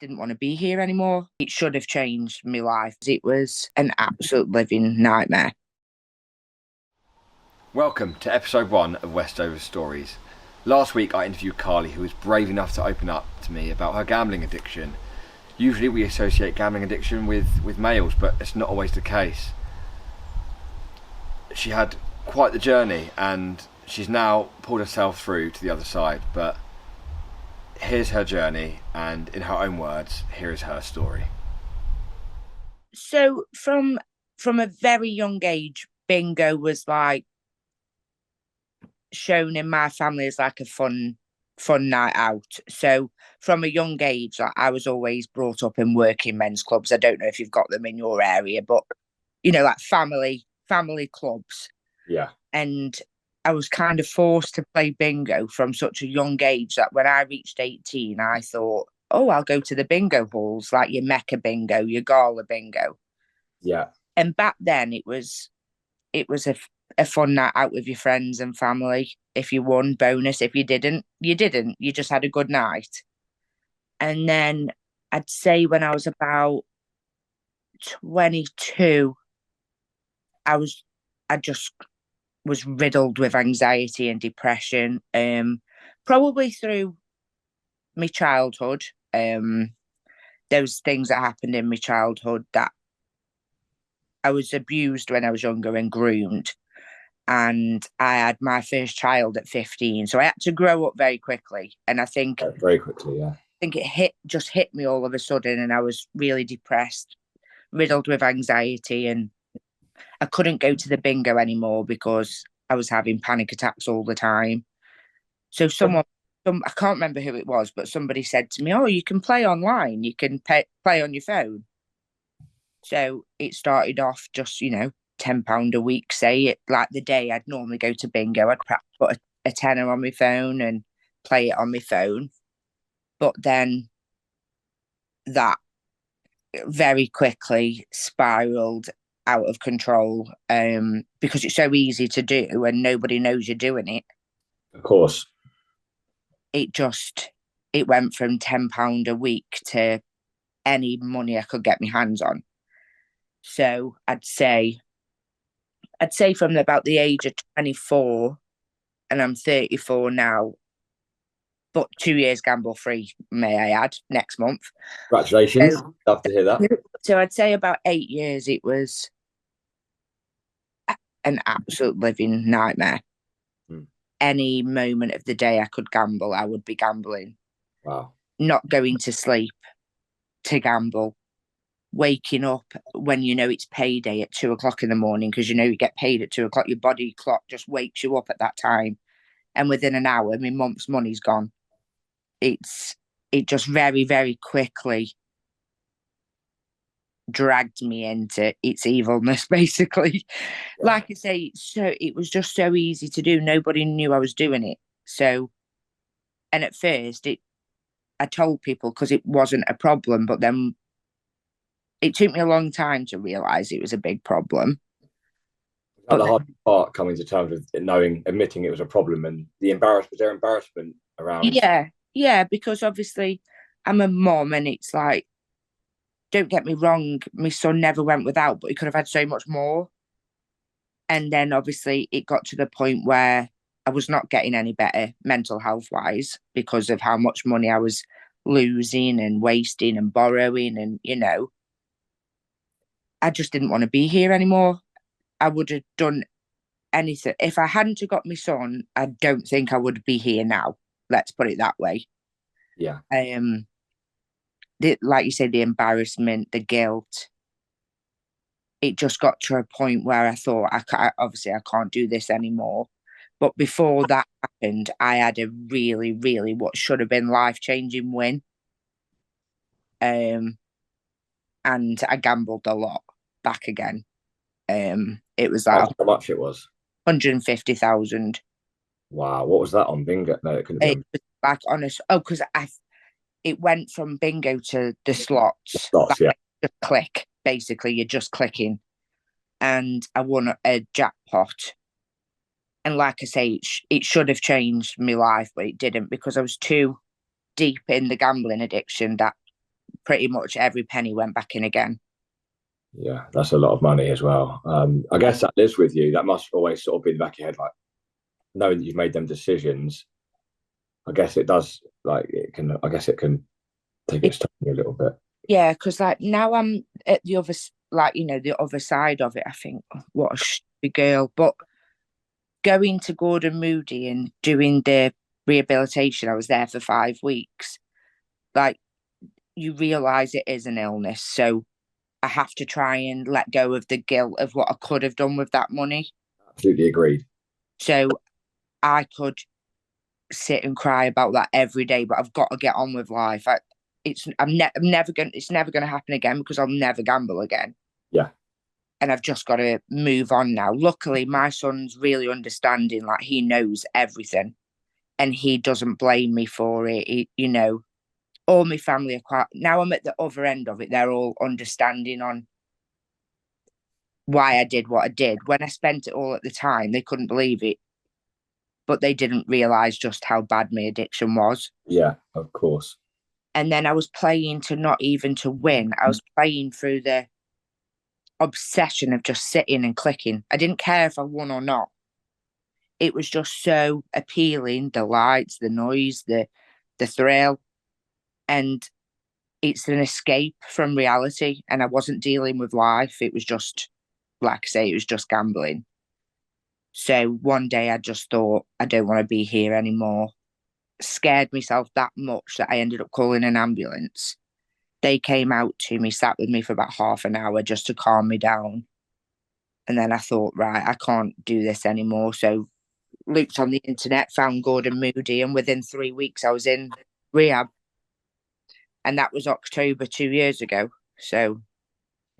didn't want to be here anymore. It should have changed my life. It was an absolute living nightmare. Welcome to episode 1 of Westovers Stories. Last week I interviewed Carly, who was brave enough to open up to me about her gambling addiction. Usually we associate gambling addiction with males, but it's not always the case. She had quite the journey and she's now pulled herself through to the other side, but here's her journey, and in her own words, here is her story. So from a very young age, bingo was like shown in my family as like a fun night out. So from a young age, like, I was always brought up in working men's clubs. I don't know if you've got them in your area, but like family clubs. Yeah. And I was kind of forced to play bingo from such a young age that when I reached 18, I thought, oh, I'll go to the bingo halls, like your Mecca bingo, your Gala bingo. Yeah. And back then it was a fun night out with your friends and family. If you won, bonus. If you didn't, you didn't. You just had a good night. And then I'd say when I was about 22, I just was riddled with anxiety and depression. Probably through my childhood. Those things that happened in my childhood, that I was abused when I was younger and groomed. And I had my first child at 15. So I had to grow up very quickly. And I think very quickly, yeah. I think it hit me all of a sudden, and I was really depressed, riddled with anxiety, and I couldn't go to the bingo anymore because I was having panic attacks all the time. So I can't remember who it was, but somebody said to me, oh, you can play online, you can play on your phone. So it started off just, £10 a week, say it, like the day I'd normally go to bingo, I'd perhaps put a tenner on my phone and play it on my phone. But then that very quickly spiraled out of control, because it's so easy to do and nobody knows you're doing it. Of course. It went from £10 a week to any money I could get my hands on. So I'd say from about the age of 24, and I'm 34 now, but 2 years gamble free, may I add, next month. Congratulations. Love to hear that. So I'd say about 8 years, it was an absolute living nightmare. Any moment of the day I could gamble, I would be gambling. Wow. Not going to sleep to gamble. Waking up when it's payday at 2:00 in the morning, because you get paid at 2:00. Your body clock just wakes you up at that time, and within an hour, my month's money's gone. It just very, very quickly dragged me into its evilness, basically. Yeah. Like I say, so it was just so easy to do. Nobody knew I was doing it. So, and at first, I told people because it wasn't a problem, but then it took me a long time to realise it was a big problem. But the hard part coming to terms with admitting it was a problem, and the embarrassment around. Yeah, because obviously I'm a mom, and it's like, don't get me wrong, my son never went without, but he could have had so much more. And then obviously it got to the point where I was not getting any better mental health wise because of how much money I was losing and wasting and borrowing, and I just didn't want to be here anymore. I would have done anything. If I hadn't have got my son, I don't think I would be here now. Let's put it that way. Yeah. Like you said, the embarrassment, the guilt. It just got to a point where I thought, I can't do this anymore. But before that happened, I had a really, really what should have been life-changing win. And I gambled a lot back again. It was like how much it was? 150,000. Wow, what was that on bingo? No, it couldn't be. It was like honest. Oh, because it went from bingo to the slots. Yeah. Just click. Basically, you're just clicking. And I won a jackpot. And like I say, it should have changed my life, but it didn't, because I was too deep in the gambling addiction that pretty much every penny went back in again. Yeah, that's a lot of money as well. I guess that lives with you. That must always sort of be in the back of your head, like knowing that you've made them decisions. I guess it does, like it can. I guess it can take its time a little bit. Yeah, because like now I'm at the other, like the other side of it. I think, "Oh, what a stupid girl." But going to Gordon Moody and doing the rehabilitation, I was there for 5 weeks. Like you realise it is an illness, so I have to try and let go of the guilt of what I could have done with that money. Absolutely agreed. So I could sit and cry about that every day, but I've got to get on with life. I'm never going. It's never going to happen again because I'll never gamble again. Yeah, And I've just got to move on now. Luckily, my son's really understanding. Like he knows everything, and he doesn't blame me for it. All my family are quite. Now I'm at the other end of it. They're all understanding on why I did what I did. When I spent it all at the time, they couldn't believe it, but they didn't realize just how bad my addiction was. yeah, of course. And then I was playing to not even to win. I was playing through the obsession of just sitting and clicking. I didn't care if I won or not. It was just so appealing, the lights, the noise, the thrill. And it's an escape from reality. And I wasn't dealing with life. It was just, like I say, it was just gambling. So one day I just thought, I don't want to be here anymore. Scared myself that much that I ended up calling an ambulance. They came out to me, sat with me for about half an hour just to calm me down. And then I thought, right, I can't do this anymore. So looked on the internet, found Gordon Moody, and within 3 weeks I was in rehab. And that was October 2 years ago. So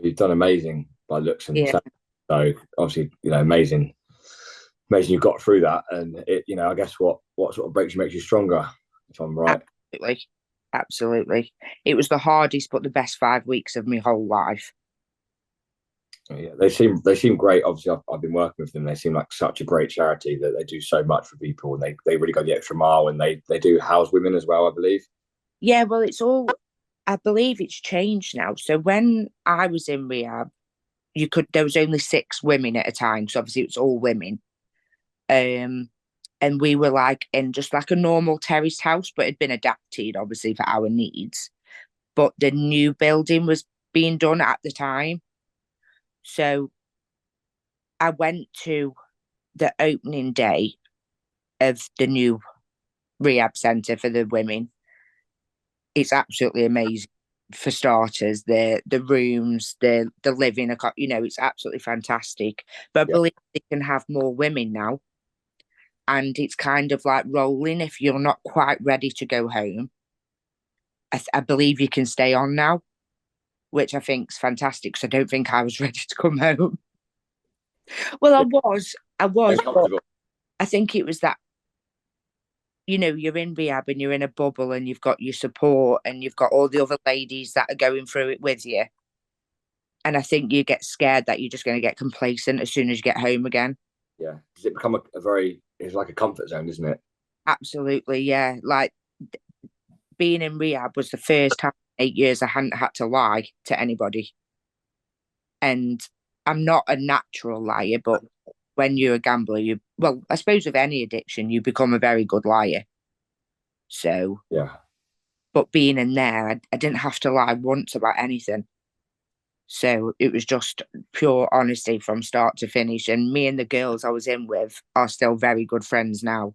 You've done amazing by looks and yeah, sound. So obviously, amazing, amazing you got through that. And I guess what sort of breaks you makes you stronger, if I'm right. absolutely. Absolutely. It was the hardest but the best 5 weeks of my whole life. Yeah, they seem great. Obviously, I've been working with them. They seem like such a great charity that they do so much for people, and they really go the extra mile. And they do house women as well, I believe. Yeah, well, I believe it's changed now. So when I was in rehab, there was only 6 women at a time. So obviously it was all women. And we were like in just like a normal terraced house, but it had been adapted obviously for our needs. But the new building was being done at the time. So I went to the opening day of the new rehab centre for the women. It's absolutely amazing. For starters, the rooms, the living, it's absolutely fantastic. But I Yeah, believe they can have more women now, and it's kind of like rolling. If you're not quite ready to go home, I believe you can stay on now, which I think is fantastic. Because I don't think I was ready to come home. Well, I was, but uncomfortable. I think it was that you're in rehab and you're in a bubble and you've got your support and you've got all the other ladies that are going through it with you. And I think you get scared that you're just going to get complacent as soon as you get home again. Yeah, does it become a very? It's like a comfort zone, isn't it? Absolutely, yeah. Like being in rehab was the first time in 8 years I hadn't had to lie to anybody. And I'm not a natural liar, but when you're a gambler, well, I suppose with any addiction, you become a very good liar. So, Yeah, but being in there, I didn't have to lie once about anything. So it was just pure honesty from start to finish. And me and the girls I was in with are still very good friends now.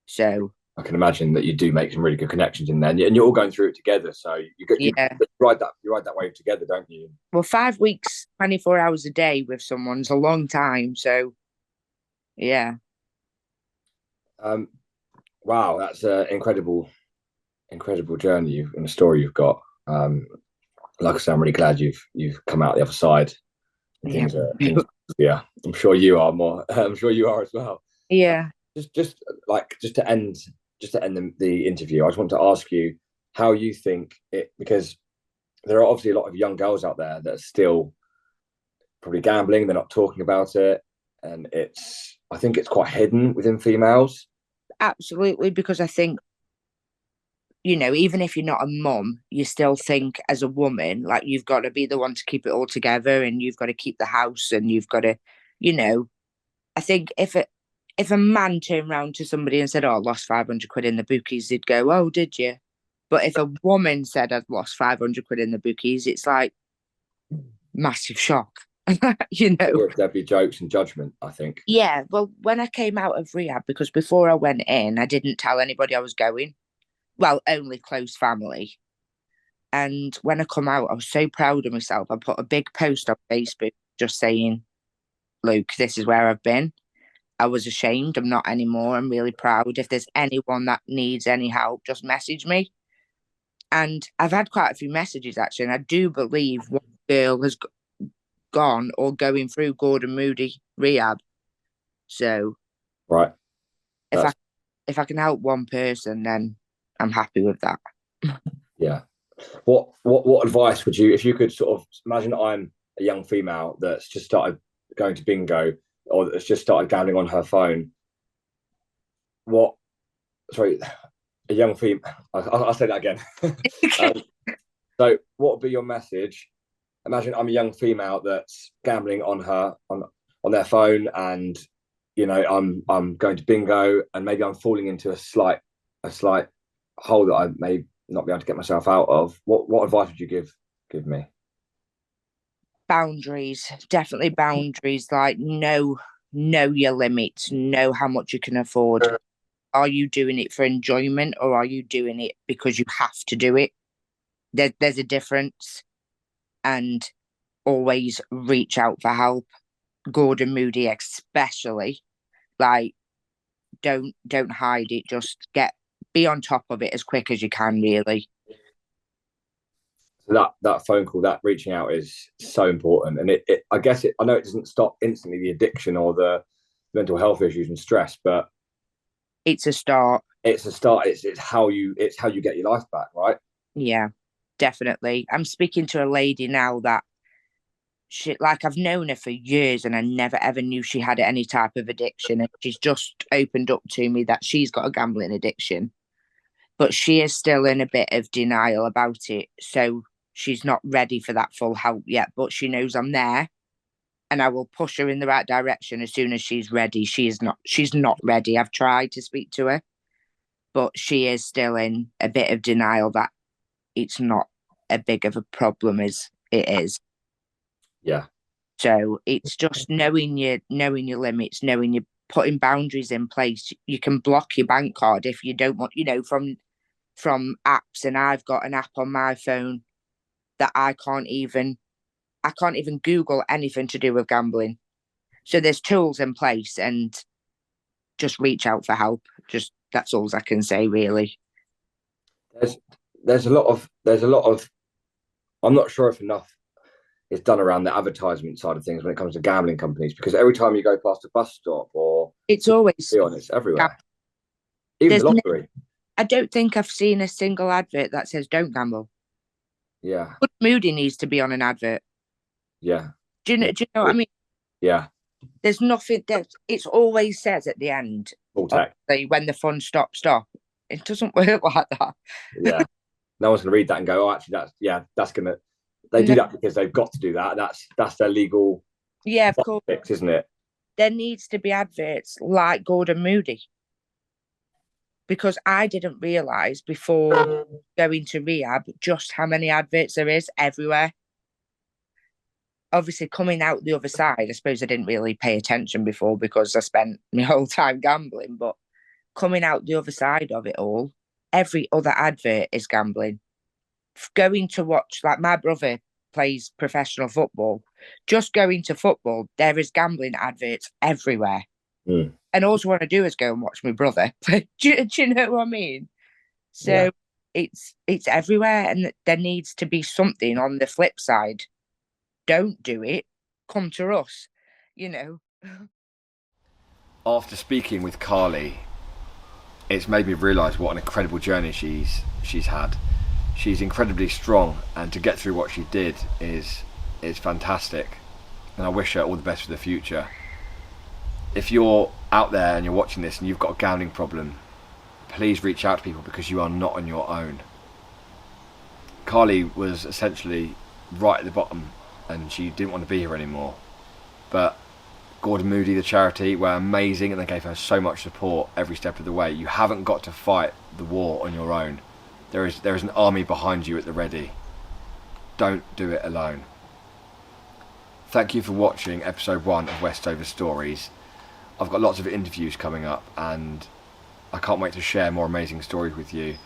So I can imagine that you do make some really good connections in there, and you're all going through it together. So you yeah. ride that wave together, don't you? Well, 5 weeks, 24 hours a day with someone's a long time. So yeah. Um, wow, that's an incredible journey and a story you've got. Like I said, I'm really glad you've come out the other side. And Yeah. things, yeah. I'm sure you are more. I'm sure you are as well. Yeah. Just to end the interview, I just want to ask you how you think it, because there are obviously a lot of young girls out there that are still probably gambling. They're not talking about it, and I think it's quite hidden within females. Absolutely. Because I think even if you're not a mum, you still think as a woman, like you've got to be the one to keep it all together and you've got to keep the house and you've got to, you know, I think if a man turned around to somebody and said, "Oh, I lost 500 quid in the bookies," they'd go, "Oh, did you?" But if a woman said, "I'd lost 500 quid in the bookies," it's like massive shock, you know. There'd be jokes and judgment, I think. Yeah, well, when I came out of rehab, because before I went in, I didn't tell anybody I was going. Well, only close family. And when I come out, I was so proud of myself. I put a big post on Facebook just saying, "Luke, this is where I've been." I was ashamed. I'm not anymore. I'm really proud. If there's anyone that needs any help, just message me. And I've had quite a few messages actually, and I do believe one girl has gone or going through Gordon Moody rehab. So Right. if I if I can help one person, then I'm happy with that. Yeah. What advice would you, if you could sort of imagine I'm a young female that's just started going to bingo or that's just started gambling on her phone? Sorry, a young female. I'll say that again. So, what would be your message? Imagine I'm a young female that's gambling on their phone, and I'm going to bingo, and maybe I'm falling into a slight hole that I may not be able to get myself out of. What advice would you give me? Boundaries, definitely boundaries. Like know your limits, know how much you can afford. Are you doing it for enjoyment or are you doing it because you have to do it? There's a difference, and always reach out for help. Gordon Moody, especially, like don't hide it. Just be on top of it as quick as you can, really. So that phone call, that reaching out is so important, and I know it doesn't stop instantly the addiction or the mental health issues and stress, but it's a start. It's a start. It's how you get your life back, right? Yeah, definitely. I'm speaking to a lady now that I've known her for years and I never ever knew she had any type of addiction. And she's just opened up to me that she's got a gambling addiction, but she is still in a bit of denial about it. So she's not ready for that full help yet, but she knows I'm there and I will push her in the right direction as soon as she's ready. She's not ready. I've tried to speak to her, but she is still in a bit of denial that it's not as big of a problem as it is. Yeah. So it's just knowing your limits, knowing you're putting boundaries in place. You can block your bank card if you don't want, from apps. And I've got an app on my phone that I can't even Google anything to do with gambling. So there's tools in place, and just reach out for help. Just that's all I can say, really. There's a lot of I'm not sure if enough is done around the advertisement side of things when it comes to gambling companies, because every time you go past a bus stop or it's always it's everywhere. Even the lottery. I don't think I've seen a single advert that says don't gamble. Yeah. Good Moody needs to be on an advert. Yeah. Do you know what I mean? Yeah. There's nothing that it always says at the end. Full tech. When the fun stop. It doesn't work like that. Yeah. No one's gonna read that and go, "Oh, actually that's gonna." They do that because they've got to do that. That's their legal. Yeah, of course. Fix, isn't it? There needs to be adverts like Gordon Moody, because I didn't realise before going to rehab just how many adverts there is everywhere. Obviously, coming out the other side, I suppose I didn't really pay attention before because I spent my whole time gambling. But coming out the other side of it all, every other advert is gambling. Going to watch, like my brother plays professional football, just going to football, there is gambling adverts everywhere. And all I want to do is go and watch my brother. do you know what I mean? So it's everywhere, and there needs to be something on the flip side. Don't do it. Come to us, After speaking with Carly, it's made me realise what an incredible journey she's had. She's incredibly strong, and to get through what she did is fantastic. And I wish her all the best for the future. If you're out there and you're watching this and you've got a gambling problem, please reach out to people because you are not on your own. Carly was essentially right at the bottom and she didn't want to be here anymore. But Gordon Moody, the charity, were amazing and they gave her so much support every step of the way. You haven't got to fight the war on your own. There is an army behind you at the ready. Don't do it alone. Thank you for watching episode 1 of Westovers Stories. I've got lots of interviews coming up and I can't wait to share more amazing stories with you,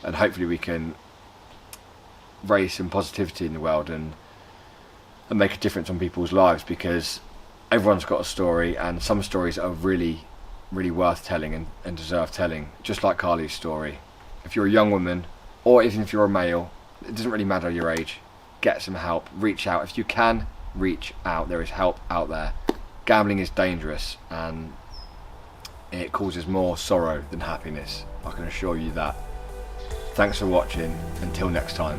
and hopefully we can raise some positivity in the world and make a difference on people's lives, because everyone's got a story and some stories are really, really worth telling and deserve telling, just like Carly's story. If you're a young woman, or even if you're a male, it doesn't really matter your age, get some help, reach out. If you can, reach out. There is help out there. Gambling is dangerous and it causes more sorrow than happiness. I can assure you that. Thanks for watching. Until next time.